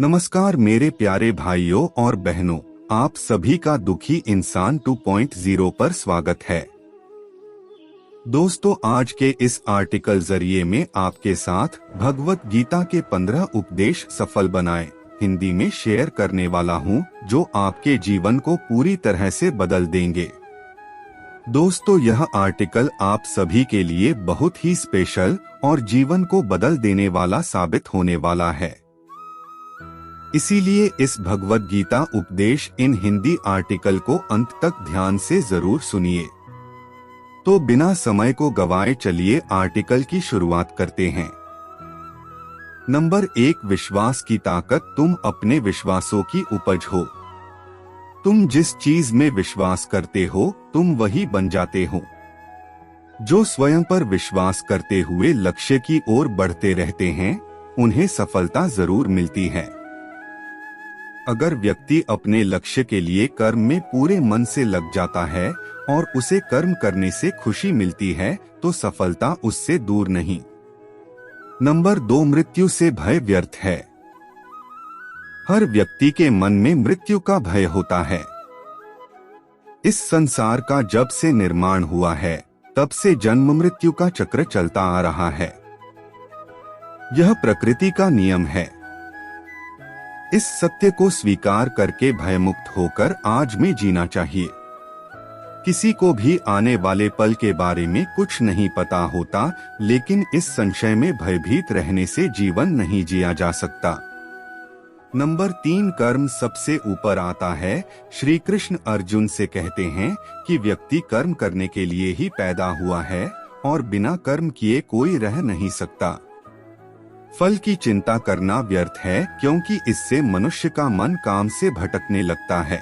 नमस्कार मेरे प्यारे भाइयों और बहनों, आप सभी का दुखी इंसान 2.0 पर स्वागत है। दोस्तों, आज के इस आर्टिकल जरिए में आपके साथ भगवत गीता के 15 उपदेश सफल बनाए हिंदी में शेयर करने वाला हूं, जो आपके जीवन को पूरी तरह से बदल देंगे। दोस्तों, यह आर्टिकल आप सभी के लिए बहुत ही स्पेशल और जीवन को बदल देने वाला साबित होने वाला है। इसीलिए इस भगवत गीता उपदेश इन हिंदी आर्टिकल को अंत तक ध्यान से जरूर सुनिए। तो बिना समय को गवाए चलिए आर्टिकल की शुरुआत करते हैं। नंबर 1, विश्वास की ताकत। तुम अपने विश्वासों की उपज हो। तुम जिस चीज में विश्वास करते हो तुम वही बन जाते हो। जो स्वयं पर विश्वास करते हुए लक्ष्य की ओर बढ़ते रहते हैं उन्हें सफलता जरूर मिलती है। अगर व्यक्ति अपने लक्ष्य के लिए कर्म में पूरे मन से लग जाता है और उसे कर्म करने से खुशी मिलती है तो सफलता उससे दूर नहीं। नंबर 2, मृत्यु से भय व्यर्थ है। हर व्यक्ति के मन में मृत्यु का भय होता है। इस संसार का जब से निर्माण हुआ है तब से जन्म मृत्यु का चक्र चलता आ रहा है। यह प्रकृति का नियम है। इस सत्य को स्वीकार करके भयमुक्त होकर आज में जीना चाहिए। किसी को भी आने वाले पल के बारे में कुछ नहीं पता होता, लेकिन इस संशय में भयभीत रहने से जीवन नहीं जिया जा सकता। नंबर 3, कर्म सबसे ऊपर आता है। श्री कृष्ण अर्जुन से कहते हैं कि व्यक्ति कर्म करने के लिए ही पैदा हुआ है और बिना कर्म किए कोई रह नहीं सकता। फल की चिंता करना व्यर्थ है, क्योंकि इससे मनुष्य का मन काम से भटकने लगता है।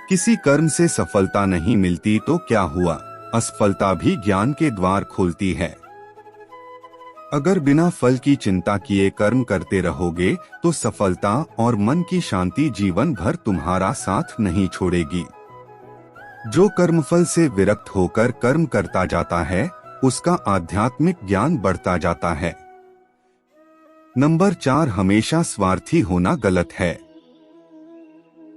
किसी कर्म से सफलता नहीं मिलती तो क्या हुआ, असफलता भी ज्ञान के द्वार खोलती है। अगर बिना फल की चिंता किए कर्म करते रहोगे तो सफलता और मन की शांति जीवन भर तुम्हारा साथ नहीं छोड़ेगी। जो कर्मफल से विरक्त होकर कर्म करता जाता है उसका आध्यात्मिक ज्ञान बढ़ता जाता है। नंबर 4, हमेशा स्वार्थी होना गलत है।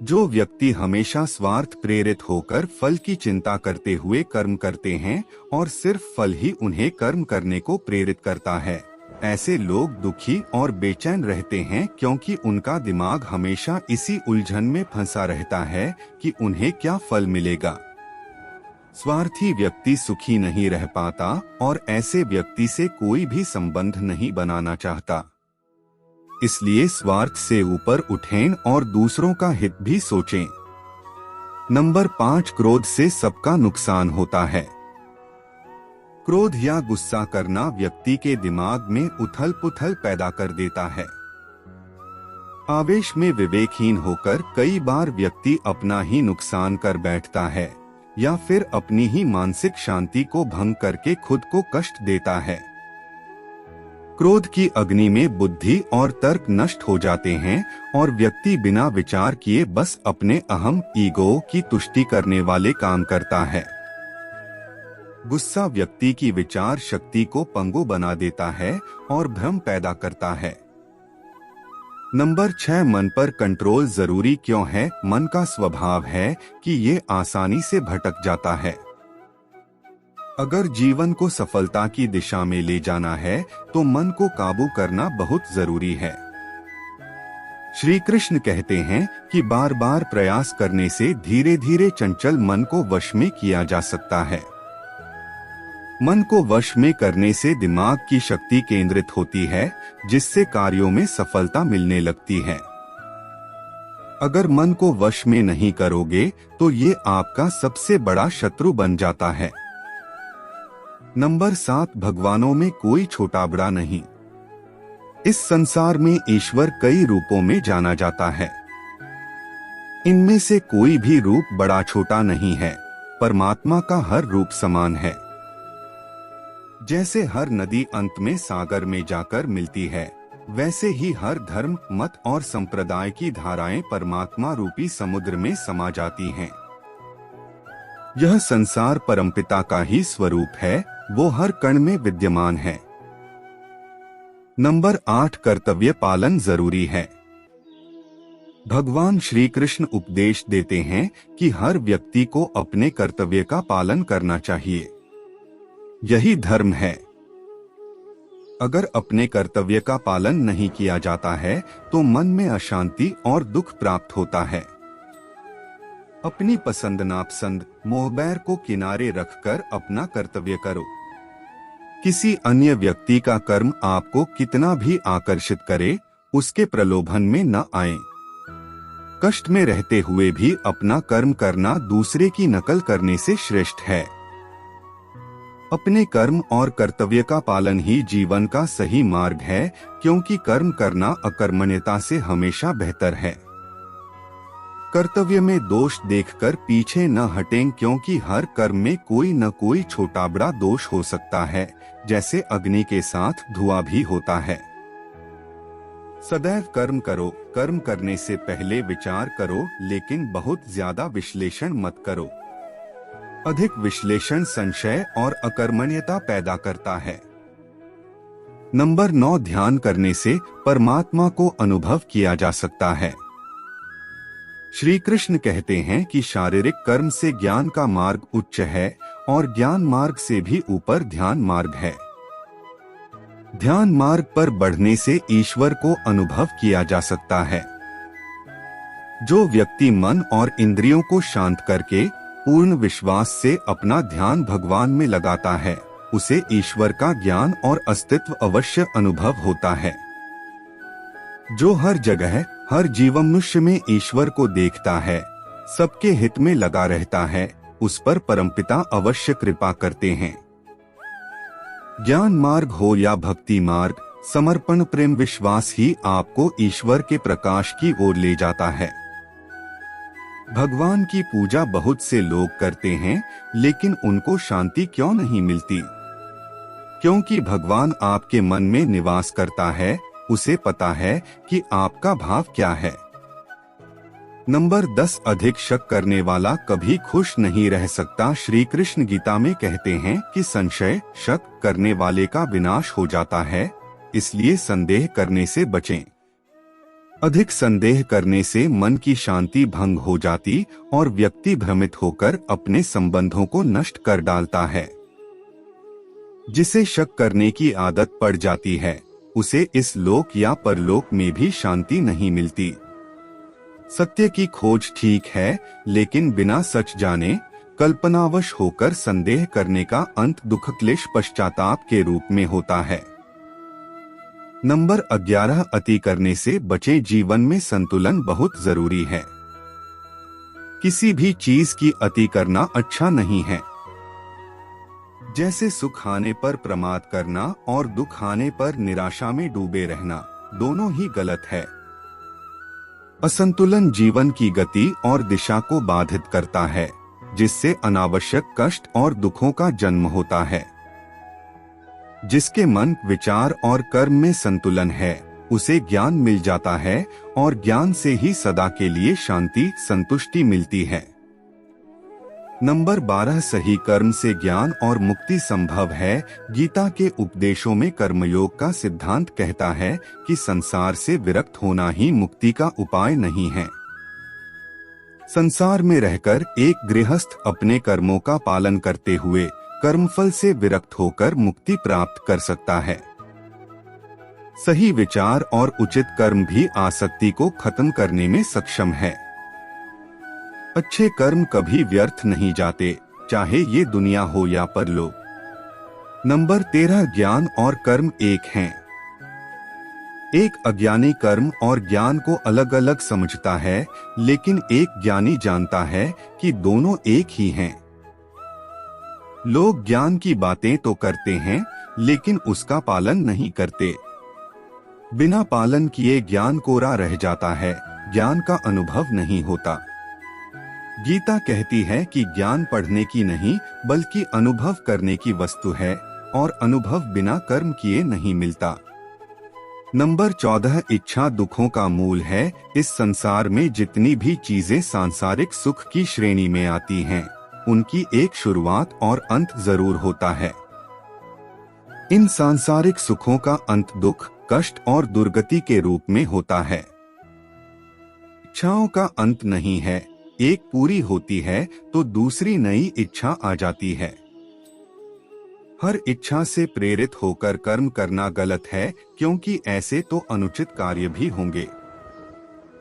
जो व्यक्ति हमेशा स्वार्थ प्रेरित होकर फल की चिंता करते हुए कर्म करते हैं और सिर्फ फल ही उन्हें कर्म करने को प्रेरित करता है, ऐसे लोग दुखी और बेचैन रहते हैं, क्योंकि उनका दिमाग हमेशा इसी उलझन में फंसा रहता है कि उन्हें क्या फल मिलेगा। स्वार्थी व्यक्ति सुखी नहीं रह पाता और ऐसे व्यक्ति से कोई भी संबंध नहीं बनाना चाहता। इसलिए स्वार्थ से ऊपर उठें और दूसरों का हित भी सोचें। नंबर 5, क्रोध से सबका नुकसान होता है। क्रोध या गुस्सा करना व्यक्ति के दिमाग में उथल पुथल पैदा कर देता है। आवेश में विवेकहीन होकर कई बार व्यक्ति अपना ही नुकसान कर बैठता है या फिर अपनी ही मानसिक शांति को भंग करके खुद को कष्ट देता है। क्रोध की अग्नि में बुद्धि और तर्क नष्ट हो जाते हैं और व्यक्ति बिना विचार किए बस अपने अहम ईगो की तुष्टि करने वाले काम करता है। गुस्सा व्यक्ति की विचार शक्ति को पंगु बना देता है और भ्रम पैदा करता है। नंबर 6, मन पर कंट्रोल जरूरी क्यों है। मन का स्वभाव है कि ये आसानी से भटक जाता है। अगर जीवन को सफलता की दिशा में ले जाना है तो मन को काबू करना बहुत जरूरी है। श्री कृष्ण कहते हैं कि बार बार प्रयास करने से धीरे धीरे चंचल मन को वश में किया जा सकता है। मन को वश में करने से दिमाग की शक्ति केंद्रित होती है, जिससे कार्यों में सफलता मिलने लगती है। अगर मन को वश में नहीं करोगे तो ये आपका सबसे बड़ा शत्रु बन जाता है। नंबर 7, भगवानों में कोई छोटा बड़ा नहीं। इस संसार में ईश्वर कई रूपों में जाना जाता है। इनमें से कोई भी रूप बड़ा छोटा नहीं है। परमात्मा का हर रूप समान है। जैसे हर नदी अंत में सागर में जाकर मिलती है, वैसे ही हर धर्म, मत और संप्रदाय की धाराएं परमात्मा रूपी समुद्र में समा जाती हैं। यह संसार परमपिता का ही स्वरूप है, वो हर कण में विद्यमान है। नंबर 8, कर्तव्य पालन जरूरी है। भगवान श्री कृष्ण उपदेश देते हैं कि हर व्यक्ति को अपने कर्तव्य का पालन करना चाहिए। यही धर्म है। अगर अपने कर्तव्य का पालन नहीं किया जाता है तो मन में अशांति और दुख प्राप्त होता है। अपनी पसंद नापसंद मोहबैर को किनारे रखकर अपना कर्तव्य करो। किसी अन्य व्यक्ति का कर्म आपको कितना भी आकर्षित करे, उसके प्रलोभन में न आए। कष्ट में रहते हुए भी अपना कर्म करना दूसरे की नकल करने से श्रेष्ठ है। अपने कर्म और कर्तव्य का पालन ही जीवन का सही मार्ग है, क्योंकि कर्म करना अकर्मण्यता से हमेशा बेहतर है। कर्तव्य में दोष देखकर पीछे न हटें, क्योंकि हर कर्म में कोई न कोई छोटा बड़ा दोष हो सकता है, जैसे अग्नि के साथ धुआं भी होता है। सदैव कर्म करो, कर्म करने से पहले विचार करो, लेकिन बहुत ज्यादा विश्लेषण मत करो। अधिक विश्लेषण संशय और अकर्मण्यता पैदा करता है। नंबर 9, ध्यान करने से परमात्मा को अनुभव किया जा सकता है। श्री कृष्ण कहते हैं कि शारीरिक कर्म से ज्ञान का मार्ग उच्च है और ज्ञान मार्ग से भी ऊपर ध्यान मार्ग है। ध्यान मार्ग पर बढ़ने से ईश्वर को अनुभव किया जा सकता है। जो व्यक्ति मन और इंद्रियों को शांत करके पूर्ण विश्वास से अपना ध्यान भगवान में लगाता है, उसे ईश्वर का ज्ञान और अस्तित्व अवश्य अनुभव होता है। जो हर जगह हर जीवमनुष्य में ईश्वर को देखता है, सबके हित में लगा रहता है, उस पर परमपिता अवश्य कृपा करते हैं। ज्ञान मार्ग हो या भक्ति मार्ग, समर्पण प्रेम विश्वास ही आपको ईश्वर के प्रकाश की ओर ले जाता है। भगवान की पूजा बहुत से लोग करते हैं, लेकिन उनको शांति क्यों नहीं मिलती? क्योंकि भगवान आपके मन में निवास करता है, उसे पता है कि आपका भाव क्या है। नंबर 10, अधिक शक करने वाला कभी खुश नहीं रह सकता। श्री कृष्ण गीता में कहते हैं कि संशय शक करने वाले का विनाश हो जाता है, इसलिए संदेह करने से बचें। अधिक संदेह करने से मन की शांति भंग हो जाती और व्यक्ति भ्रमित होकर अपने संबंधों को नष्ट कर डालता है। जिसे शक करने की आदत पड़ जाती है, उसे इस लोक या परलोक में भी शांति नहीं मिलती। सत्य की खोज ठीक है, लेकिन बिना सच जाने कल्पनावश होकर संदेह करने का अंत दुख क्लेश पश्चाताप के रूप में होता है। नंबर 11, अति करने से बचें। जीवन में संतुलन बहुत जरूरी है। किसी भी चीज की अति करना अच्छा नहीं है। जैसे सुख आने पर प्रमाद करना और दुख आने पर निराशा में डूबे रहना, दोनों ही गलत है। असंतुलन जीवन की गति और दिशा को बाधित करता है, जिससे अनावश्यक कष्ट और दुखों का जन्म होता है। जिसके मन, विचार और कर्म में संतुलन है, उसे ज्ञान मिल जाता है और ज्ञान से ही सदा के लिए शांति संतुष्टि मिलती है। नंबर 12, सही कर्म से ज्ञान और मुक्ति संभव है। गीता के उपदेशों में कर्मयोग का सिद्धांत कहता है कि संसार से विरक्त होना ही मुक्ति का उपाय नहीं है। संसार में रहकर एक गृहस्थ अपने कर्मों का पालन करते हुए कर्मफल से विरक्त होकर मुक्ति प्राप्त कर सकता है। सही विचार और उचित कर्म भी आसक्ति को खत्म करने में सक्षम है। अच्छे कर्म कभी व्यर्थ नहीं जाते, चाहे ये दुनिया हो या परलोक। नंबर 13, ज्ञान और कर्म एक हैं। एक अज्ञानी कर्म और ज्ञान को अलग अलग समझता है, लेकिन एक ज्ञानी जानता है कि दोनों एक ही हैं। लोग ज्ञान की बातें तो करते हैं, लेकिन उसका पालन नहीं करते। बिना पालन किए ज्ञान कोरा रह जाता है, ज्ञान का अनुभव नहीं होता। गीता कहती है कि ज्ञान पढ़ने की नहीं, बल्कि अनुभव करने की वस्तु है, और अनुभव बिना कर्म किए नहीं मिलता। नंबर 14, इच्छा दुखों का मूल है। इस संसार में जितनी भी चीजें सांसारिक सुख की श्रेणी में आती हैं, उनकी एक शुरुआत और अंत जरूर होता है। इन सांसारिक सुखों का अंत दुख, कष्ट और दुर्गति के रूप में होता है। इच्छाओं का अंत नहीं है, एक पूरी होती है तो दूसरी नई इच्छा आ जाती है। हर इच्छा से प्रेरित होकर कर्म करना गलत है, क्योंकि ऐसे तो अनुचित कार्य भी होंगे।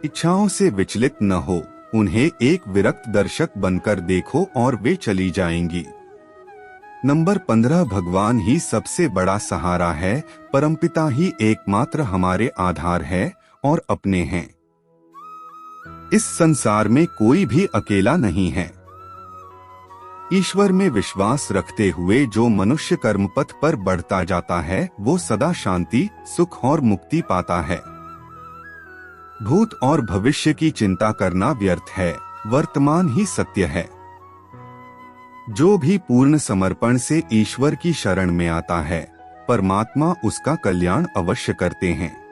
इच्छाओं से विचलित न हो, उन्हें एक विरक्त दर्शक बनकर देखो और वे चली जाएंगी। नंबर 15, भगवान ही सबसे बड़ा सहारा है, परमपिता ही एकमात्र हमारे आधार है और अपने हैं। इस संसार में कोई भी अकेला नहीं है। ईश्वर में विश्वास रखते हुए जो मनुष्य कर्मपथ पर बढ़ता जाता है, वो सदा शांति, सुख और मुक्ति पाता है। भूत और भविष्य की चिंता करना व्यर्थ है, वर्तमान ही सत्य है। जो भी पूर्ण समर्पण से ईश्वर की शरण में आता है, परमात्मा उसका कल्याण अवश्य करते हैं।